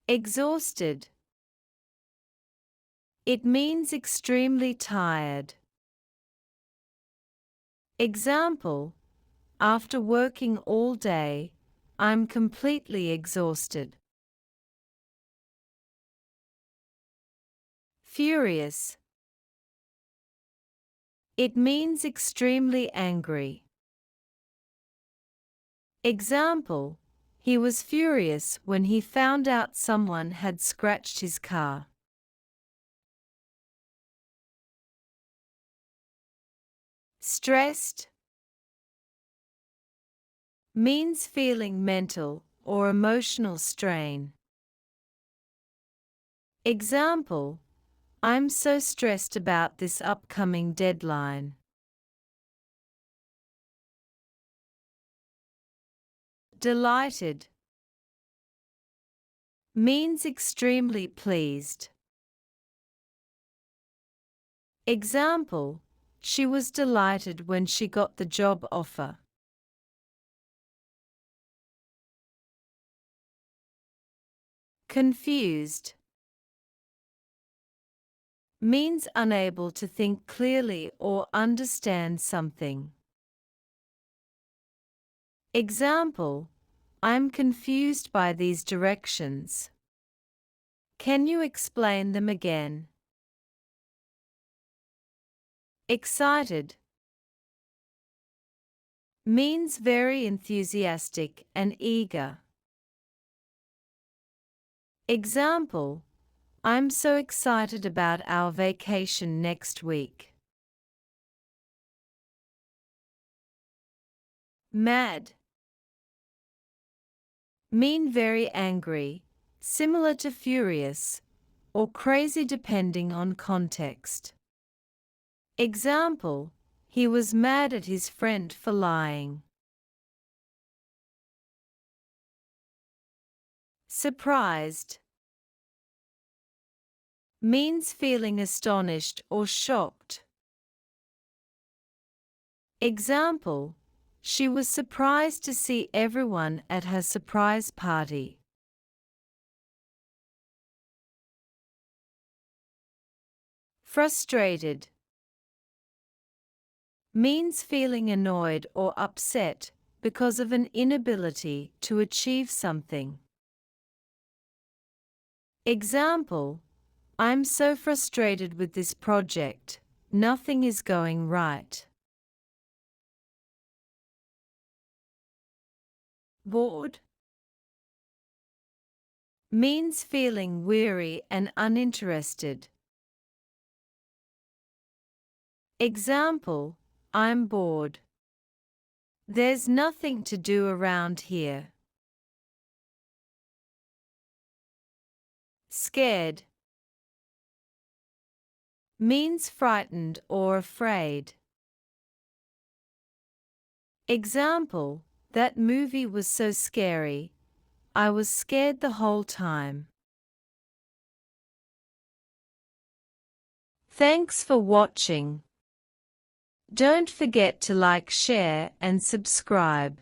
Exhausted. It means extremely tired. Example: after working all day, I'm completely exhausted. Furious. It means extremely angry. Example: he was furious when he found out someone had scratched his car. Stressed. Means feeling mental or emotional strain. Example: I'm so stressed about this upcoming deadline. Delighted. Means extremely pleased. Example: she was delighted when she got the job offer. Confused. Means unable to think clearly or understand something. Example: I'm confused by these directions. Can you explain them again? Excited. Means very enthusiastic and eager. Example: I'm so excited about our vacation next week. Mad. Mean very angry, similar to furious, or crazy depending on context. Example: he was mad at his friend for lying. Surprised. Means feeling astonished or shocked. Example: she was surprised to see everyone at her surprise party. Frustrated. Means feeling annoyed or upset because of an inability to achieve something. Example: I'm so frustrated with this project, nothing is going right. Bored. Means feeling weary and uninterested. Example: I'm bored. There's nothing to do around here. Scared. Means frightened or afraid. Example: that movie was so scary, I was scared the whole time. Thanks for watching. Don't forget to like, share, and subscribe.